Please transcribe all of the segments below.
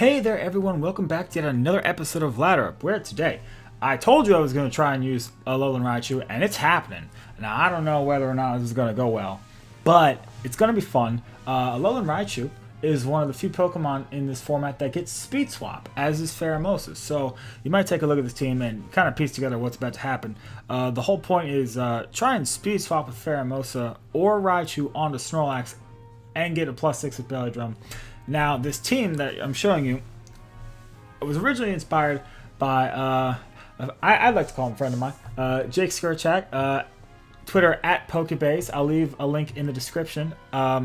Hey there everyone, welcome back to yet another episode of Ladder Up, where today I told you I was going to try and use Alolan Raichu, and it's happening. Now I don't know whether or not this is going to go well, but it's going to be fun. Alolan Raichu is one of the few Pokemon in this format that gets Speed Swap, as is Pheromosa. So you might take a look at this team and kind of piece together what's about to happen. The whole point is try and Speed Swap with Pheromosa or Raichu onto Snorlax and get a +6 with Belly Drum. Now, this team that I'm showing you was originally inspired by, I'd like to call him a friend of mine, Jake Skirchak, Twitter at Pokebase. I'll leave a link in the description. I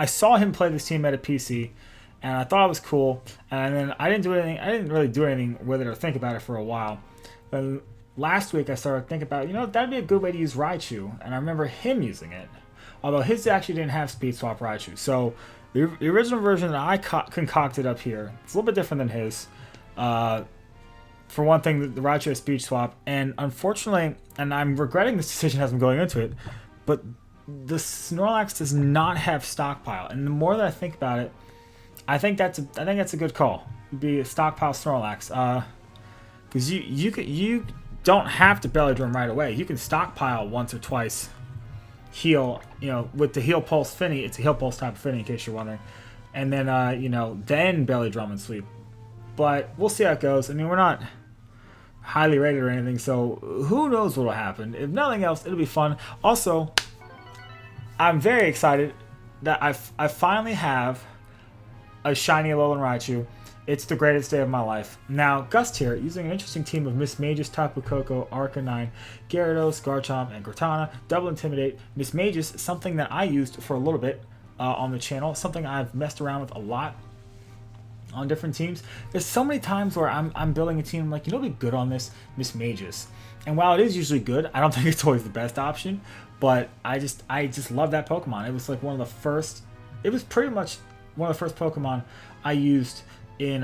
saw him play this team at a PC, and I thought it was cool. And then I didn't really do anything with it or think about it for a while. Then last week I started thinking about, that'd be a good way to use Raichu, and I remember him using it. Although his actually didn't have Speed Swap Raichu. So the original version that I concocted up here, it's a little bit different than his. For one thing, the Raichu has Speed Swap. And unfortunately, and I'm regretting this decision as I'm going into it, but the Snorlax does not have Stockpile. And the more that I think about it, I think that's a good call. It'd be a Stockpile Snorlax. Because you don't have to Belly Drum right away. You can Stockpile once or twice. Heal, with the Heal Pulse Finny, it's a Heal Pulse type of Finny in case you're wondering, and then then Belly Drum and Sweep. But we'll see how it goes. I mean, we're not highly rated or anything, so who knows what'll happen. If nothing else, it'll be fun. Also, I'm very excited that I finally have a shiny Alolan Raichu. It's the greatest day of my life. Now, Gust here, using an interesting team of Miss Magus, Tapu Koko, Arcanine, Gyarados, Garchomp, and Cortana. Double Intimidate. Miss Magus, something that I used for a little bit on the channel. Something I've messed around with a lot on different teams. There's so many times where I'm building a team, I'm like, it'd be good on this Miss Magus. And while it is usually good, I don't think it's always the best option. But I just love that Pokemon. It was like one of the first, it was pretty much one of the first Pokemon I used in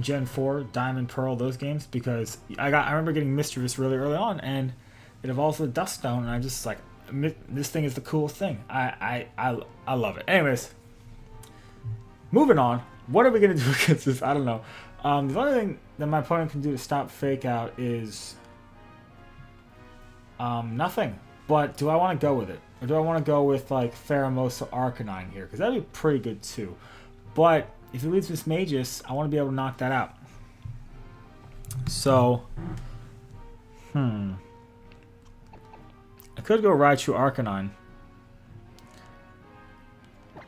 Gen 4, Diamond, Pearl, those games, because I remember getting Mischievous really early on, and it evolves with Dust Stone, and I'm just like, this thing is the coolest thing. I love it. Anyways, moving on. What are we gonna do against this? I don't know. The only thing that my opponent can do to stop Fake Out is nothing. But do I want to go with it, or do I want to go with like Pheromosa Arcanine here? Because that'd be pretty good too. But if he leaves Miss Magus, I want to be able to knock that out. So, I could go Raichu Arcanine. I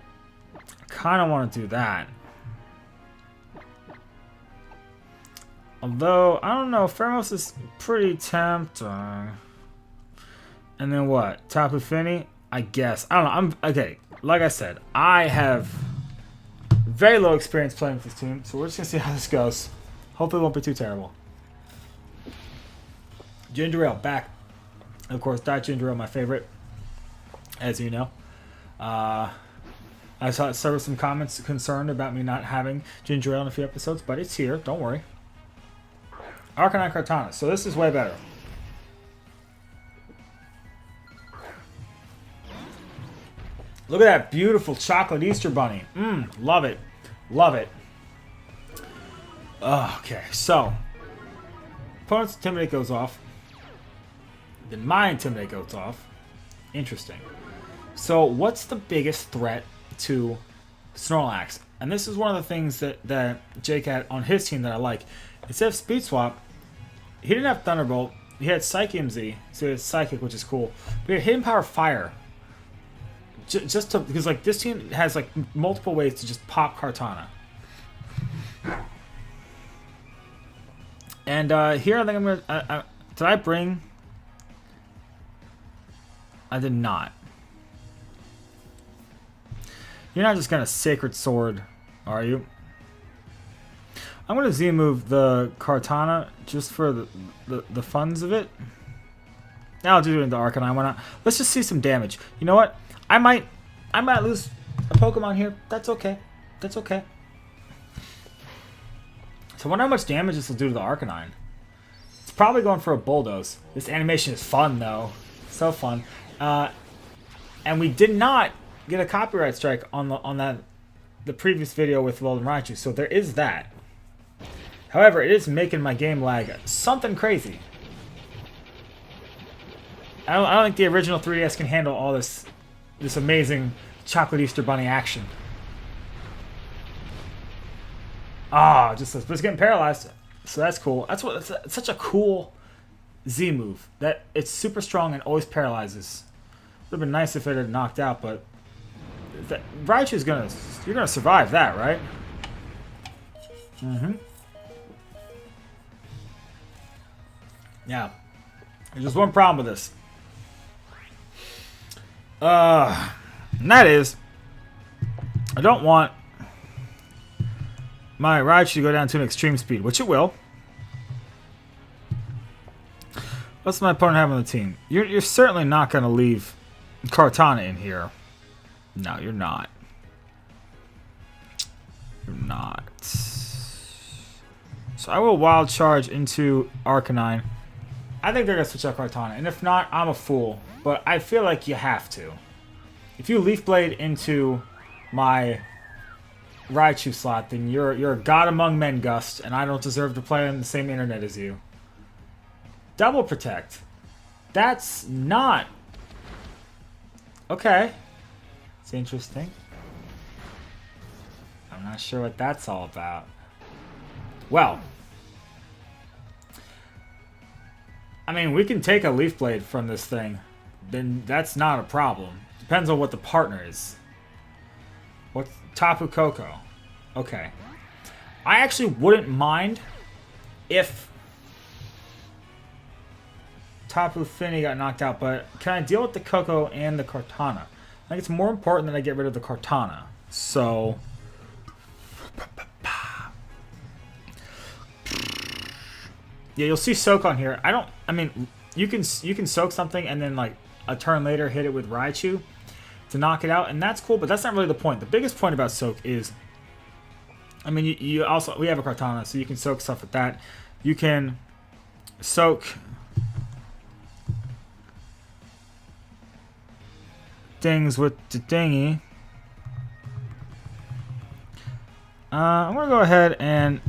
kind of want to do that. Although, I don't know, Pheromosa is pretty tempting. And then what? Tapu Fini? I guess. I don't know. Okay, like I said, I have very low experience playing with this team, so we're just going to see how this goes. Hopefully it won't be too terrible. Ginger Ale, back. Of course, Diet Ginger Ale, my favorite, as you know. I saw some comments concerned about me not having Ginger Ale in a few episodes, but it's here, don't worry. Arcanine Cortana, so this is way better. Look at that beautiful chocolate Easter bunny. Love it. Love it. Okay, so opponent's Intimidate goes off. Then my Intimidate goes off. Interesting. So what's the biggest threat to Snorlax? And this is one of the things that Jake had on his team that I like. Instead of Speed Swap, he didn't have Thunderbolt. He had Psychic MZ, so he had Psychic, which is cool. But he had Hidden Power Fire. Just to, because like this team has like multiple ways to just pop Cortana. And here I think I'm gonna. Did I bring? I did not. You're not just gonna Sacred Sword, are you? I'm gonna Z move the Cortana just for the funds of it. Now I'll do it into Arcanine. Why not? Let's just see some damage. You know what? I might lose a Pokemon here. That's okay. That's okay. So I wonder how much damage this will do to the Arcanine. It's probably going for a Bulldoze. This animation is fun though. So fun. And we did not get a copyright strike on that the previous video with Golden Raichu, so there is that. However, it is making my game lag something crazy. I don't think the original 3DS can handle all this amazing chocolate Easter Bunny action. Ah, but it's getting paralyzed, so that's cool. It's such a cool Z move that it's super strong and always paralyzes. Would have been nice if it had knocked out, but Raichu's you're gonna survive that, right? Mm-hmm. Yeah. There's just one problem with this. And that is, I don't want my Raichu to go down to an extreme speed, which it will. What's my opponent have on the team? You're certainly not going to leave Kartana in here. No, you're not. You're not. So I will Wild Charge into Arcanine. I think they're going to switch out Kartana. And if not, I'm a fool. But I feel like you have to. If you Leaf Blade into my Raichu slot, then you're a god among men, Gust, and I don't deserve to play on the same internet as you. Double Protect. That's not... Okay. It's interesting. I'm not sure what that's all about. Well... I mean, we can take a Leaf Blade from this thing. Then that's not a problem. Depends on what the partner is. What's Tapu Koko? Okay. I actually wouldn't mind if Tapu Fini got knocked out, but can I deal with the Koko and the Kartana? I think it's more important that I get rid of the Kartana. So... yeah, you'll see Soak on here. I mean, you can soak something and then like a turn later hit it with Raichu to knock it out, and that's cool. But that's not really the point. The biggest point about Soak is, I mean, we have a Kartana, so you can soak stuff with that. You can soak things with the dinghy. I'm gonna go ahead and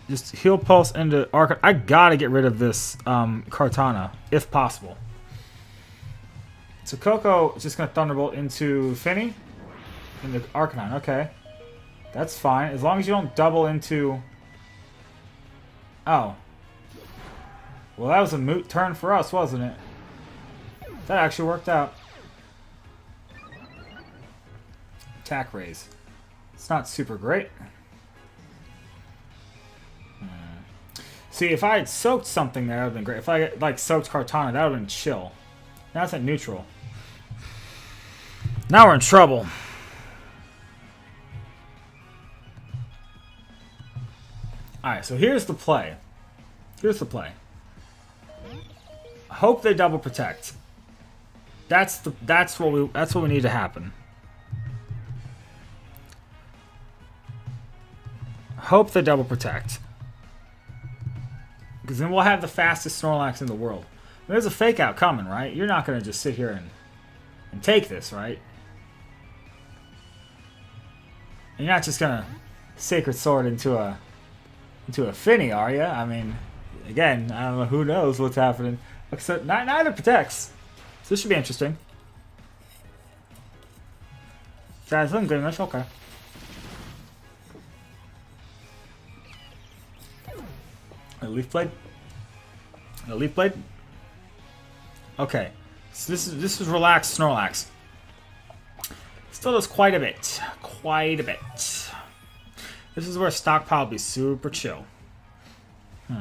just Heal Pulse into Arc. I gotta get rid of this Kartana, if possible. So Koko is just gonna Thunderbolt into Finny. Into Arcanine, okay. That's fine, as long as you don't double into... Oh. Well, that was a moot turn for us, wasn't it? That actually worked out. Attack Raise. It's not super great. See, if I had soaked something there, that would have been great. If I had, like, soaked Kartana, that would have been chill. Now it's at neutral. Now we're in trouble. Alright, so here's the play. Here's the play. Hope they double protect. That's what we need to happen. Hope they double protect. Because then we'll have the fastest Snorlax in the world. There's a fake out coming, right? You're not going to just sit here and take this, right? You're not just going to Sacred Sword into a Finny, are you? I mean, again, I don't know, who knows what's happening. Except neither protects. So this should be interesting. That's good enough, okay. A Leaf Blade? A Leaf Blade? Okay. So this is relaxed Snorlax. Still does quite a bit. Quite a bit. This is where stockpile will be super chill. We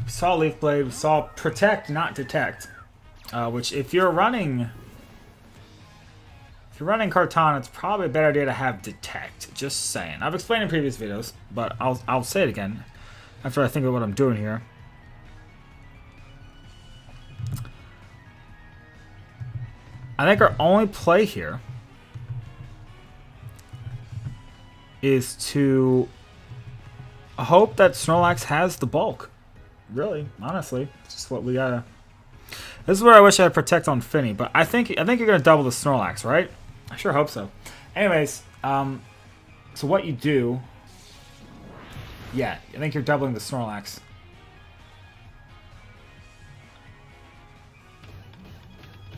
saw Leaf Blade, we saw Protect, not Detect. Which if you're running Kartana, it's probably a better idea to have Detect. Just saying. I've explained in previous videos, but I'll say it again after I think of what I'm doing here. I think our only play here is to hope that Snorlax has the bulk. Really, honestly, it's just what we gotta This is where I wish I had Protect on Finny, but I think you're gonna double the Snorlax, right? I sure hope so. Anyways, so what you do... Yeah, I think you're doubling the Snorlax.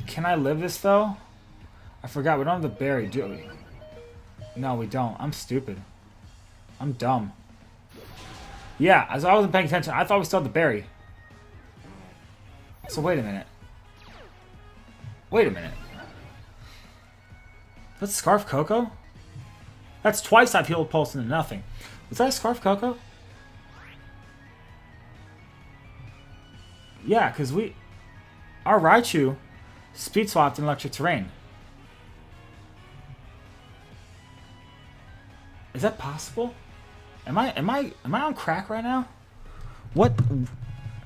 Can I live this, though? I forgot, we don't have the berry, do we? No, we don't. I'm stupid. I'm dumb. Yeah, as I wasn't paying attention, I thought we still had the berry. So wait a minute. Wait a minute. That's Scarf Coco? That's twice I've healed Pulse into nothing. Was that a Scarf Coco? Yeah, because our Raichu speed swapped in Electric Terrain. Is that possible? Am I on crack right now? What?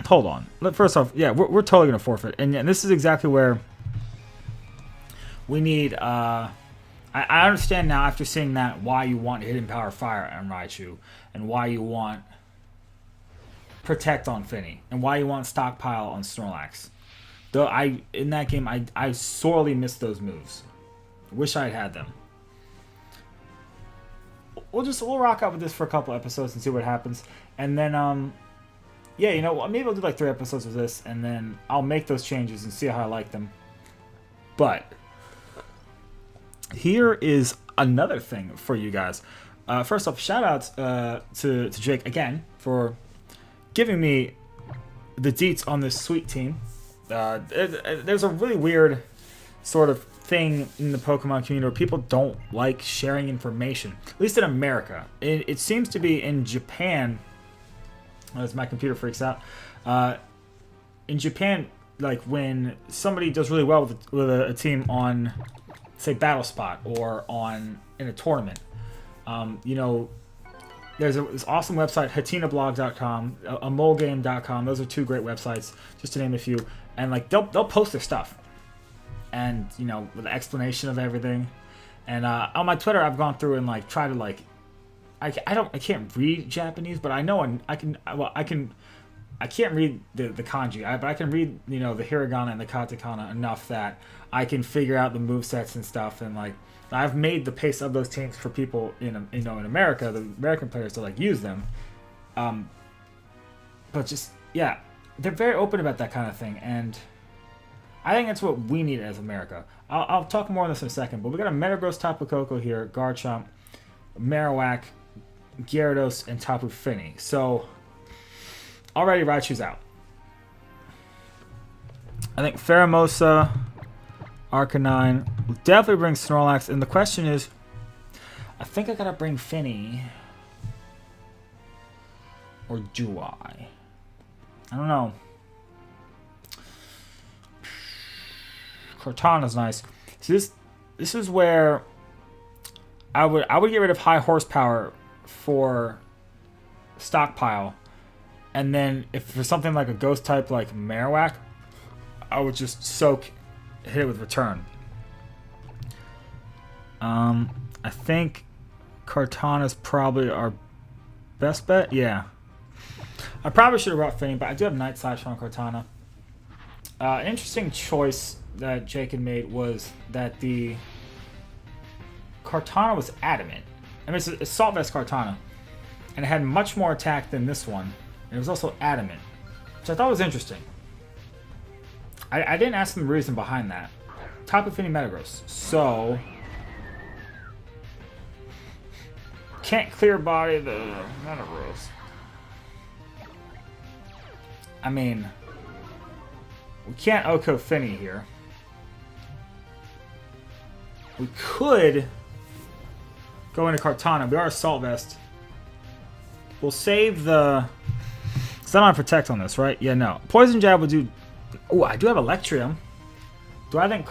Hold on. First off, yeah, we're totally gonna forfeit, and this is exactly where we need. I understand now after seeing that why you want Hidden Power Fire on Raichu, and why you want Protect on Finny, and why you want Stockpile on Snorlax. Though in that game I sorely missed those moves. Wish I had them. We'll rock out with this for a couple episodes and see what happens, and then yeah, you know, maybe I'll do like 3 episodes of this, and then I'll make those changes and see how I like them. But here is another thing for you guys. First off, shout outs to Jake again for giving me the deets on this sweet team. There's a really weird sort of thing in the Pokemon community where people don't like sharing information, at least in America. It seems to be in Japan, as my computer freaks out, in Japan, like when somebody does really well with a team on, say, Battle Spot or in a tournament, you know, there's this awesome website, hatinablog.com, amolgame.com. Those are 2 great websites, just to name a few. And like they'll post their stuff, and you know, with the explanation of everything. And on my Twitter, I've gone through and like try to like, I can't read Japanese, but I know I can't read the kanji, but I can read, you know, the hiragana and the katakana enough that I can figure out the movesets and stuff. And like I've made the pace of those teams for people in America, the American players, to like use them. But just, yeah, they're very open about that kind of thing, and I think that's what we need as America. I'll talk more on this in a second, but we got a Metagross, Tapu Koko here, Garchomp, Marowak, Gyarados, and Tapu Fini. So already Raichu's out. I think Pheromosa, Arcanine will definitely bring Snorlax, and the question is, I think I gotta bring Finny, or do I? I don't know. Cortana's nice. So this is where I would get rid of high horsepower for Stockpile, and then if for something like a ghost type like Marowak, I would just hit it with Return. I think Cortana's probably our best bet. Yeah. I probably should have brought Finny, but I do have Night Slash on Cortana. An interesting choice that Jake had made was that the Cortana was adamant. I mean, it's a Assault Vest Cortana, and it had much more attack than this one, and it was also adamant, which I thought was interesting. I didn't ask them the reason behind that. Tapu Fini Metagross. So can't clear body the Metagross. I mean, we can't Oko Finny here. We could go into Cortana. We are Assault Vest. We'll save the... Because I don't have Protect on this, right? Yeah, no. Poison Jab would do... Oh, I do have Electrium. Do I think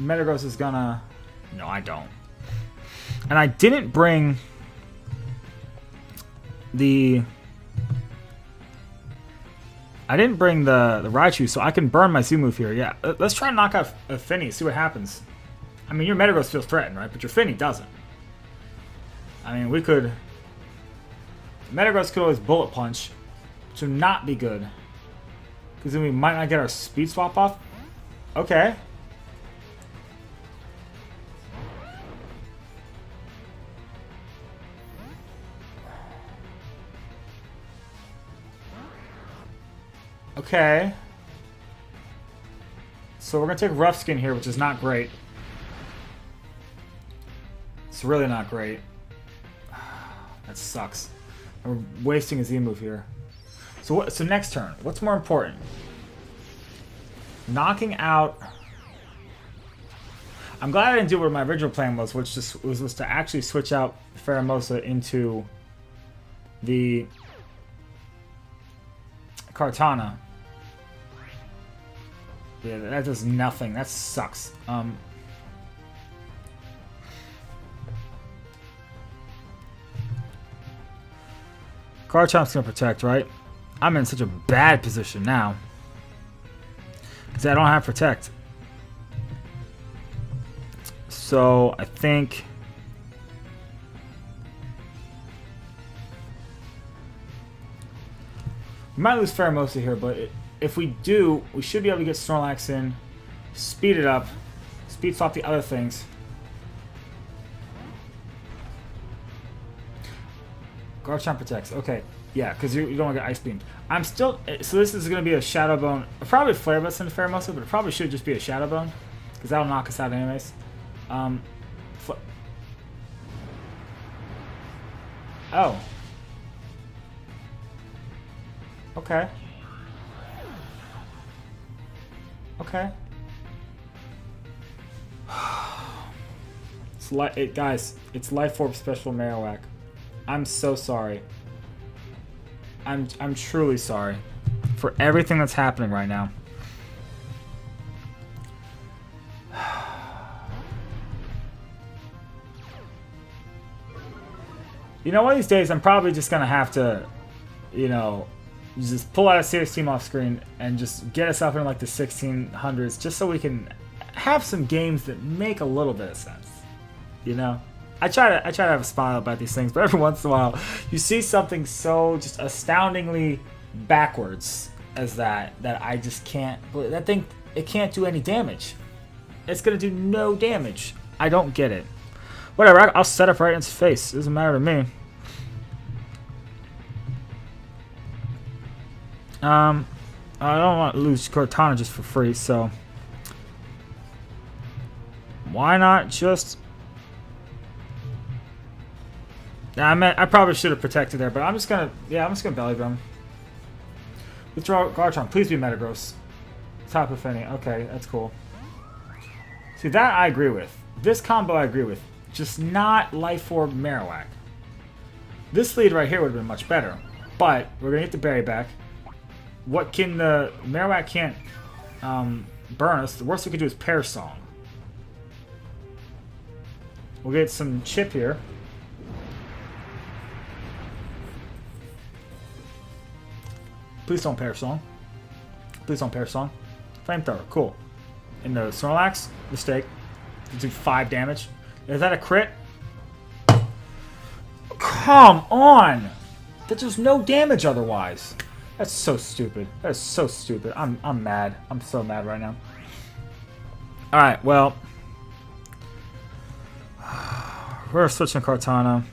Metagross is gonna... No, I don't. And I didn't bring the... I didn't bring the Raichu, so I can burn my Z move here. Yeah, let's try and knock out Finny, see what happens. I mean, your Metagross feels threatened, right? But your Finny doesn't. I mean, we could... Metagross could always Bullet Punch, which would not be good. Because then we might not get our Speed Swap off. Okay. Okay. So we're going to take Rough Skin here, which is not great. It's really not great. That sucks. We're wasting a Z move here. So next turn, what's more important? Knocking out... I'm glad I didn't do what my original plan was, which just was to actually switch out Pheromosa into the Kartana. Yeah, that does nothing. That sucks. Garchomp's gonna protect, right? I'm in such a bad position now. Because I don't have protect. So, I think... we might lose Pheromosa here, but if we do, we should be able to get Snorlax in, speed it up, speed swap the other things. Garchomp protects. Okay, yeah, because you don't want to get Ice Beamed. I'm still... so this is going to be a Shadow Bone. Probably Flare Blitz into Pheromosa, but it probably should just be a Shadow Bone. Because that'll knock us out anyways. Oh. Okay. Okay. Guys, it's Life Orb Special Marowak. I'm so sorry. I'm truly sorry for everything that's happening right now. You know, one of these days I'm probably just gonna have to, you know, just pull out a serious team off screen and just get us up in like the 1600s, just so we can have some games that make a little bit of sense. You know, I try to have a smile about these things, but every once in a while you see something so just astoundingly backwards as that I just can't. That thing, it can't do any damage. It's gonna do no damage. I don't get it. Whatever, I'll set up right in its face. It doesn't matter to me. I don't want to lose Cortana just for free, so why not just... I probably should have protected there, but I'm just gonna Belly Drum. Withdraw Garchomp. Please be Metagross. Top of any. Okay, that's cool. See, that I agree with. This combo I agree with. Just not Life Orb Marowak. This lead right here would have been much better. But we're gonna get the berry back. What can the Marowak can't burn us? The worst we could do is Pear Song. We'll get some chip here. Please don't Pear Song. Please don't Pear Song. Flamethrower, cool. And the Snorlax, mistake. Do 5 damage. Is that a crit? Come on! That does no damage otherwise. That's so stupid. That is so stupid. I'm mad. I'm so mad right now. Alright, well. We're switching Kartana.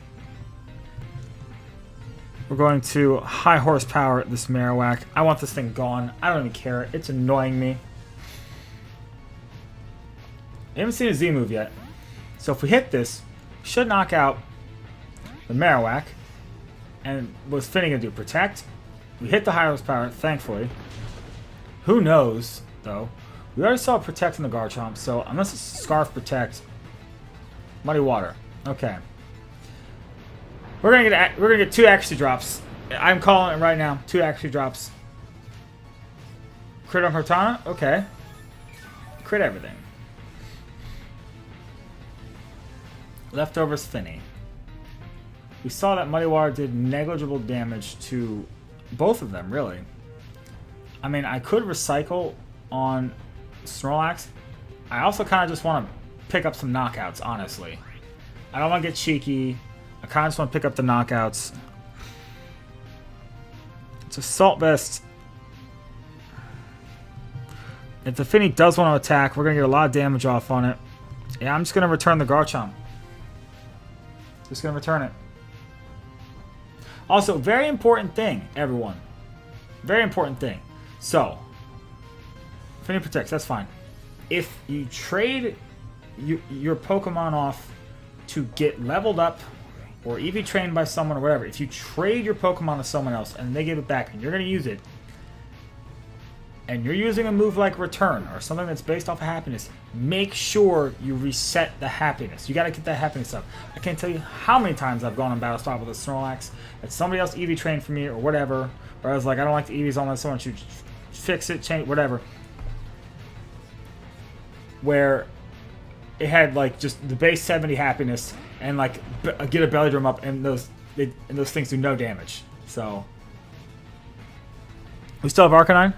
We're going to high horsepower this Marowak. I want this thing gone. I don't even care. It's annoying me. I haven't seen a Z move yet. So if we hit this, we should knock out the Marowak. And what's Finny going to do? Protect? We hit the high horsepower, thankfully. Who knows, though. We already saw Protect in the Garchomp, so unless it's Scarf Protect. Muddy Water. Okay. We're gonna get 2 accuracy drops. I'm calling it right now. 2 accuracy drops. Crit on Cortana? Okay. Crit everything. Leftovers Finny. We saw that Muddy Water did negligible damage to both of them, really. I mean, I could recycle on Snorlax. I also kind of just want to pick up some knockouts, honestly. I don't want to get cheeky. I kind of just want to pick up the knockouts. It's Assault Vest. If the Finny does want to attack, we're going to get a lot of damage off on it. Yeah, I'm just going to return the Garchomp. Just going to return it. Also, very important thing, everyone. Very important thing. So, Finny protects, that's fine. If you trade your Pokemon off to get leveled up or EV trained by someone or whatever, if you trade your Pokemon to someone else and they give it back and you're going to use it, and you're using a move like Return or something that's based off of happiness, make sure you reset the happiness. You got to get that happiness up. I can't tell you how many times I've gone on Battle Stop with a Snorlax that somebody else EV trained for me or whatever, or I was like, I don't like the EVs on this, someone should fix it, change, whatever. Where it had like just the base 70 happiness and like get a belly drum up, and those things do no damage. So we still have Arcanine?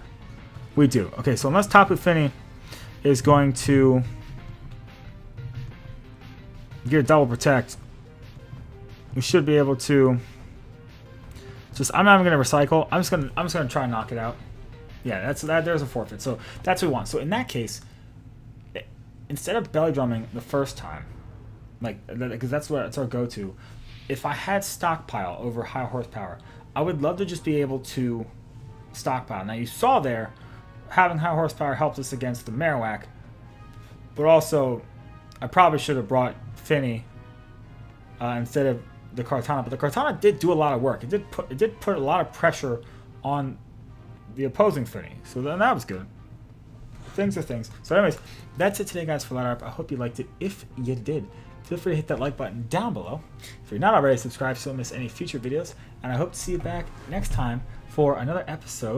We do. Okay, so unless Tapu Fini is going to get a double protect, we should be able to just, I'm not even going to recycle. I'm just going to try and knock it out. Yeah, there's a forfeit. So that's what we want. So in that case, instead of belly drumming the first time, like, because that's our go-to, if I had stockpile over high horsepower, I would love to just be able to stockpile. Now you saw there, having high horsepower helped us against the Marowak, but also I probably should have brought Finny instead of the Kartana. But the Kartana did do a lot of work. It did put a lot of pressure on the opposing Finny, so then that was good. Things are things. So anyways, that's it today, guys, for Ladder Up. I hope you liked it. If you did, feel free to hit that like button down below. If you're not already subscribed, so you don't miss any future videos. And I hope to see you back next time for another episode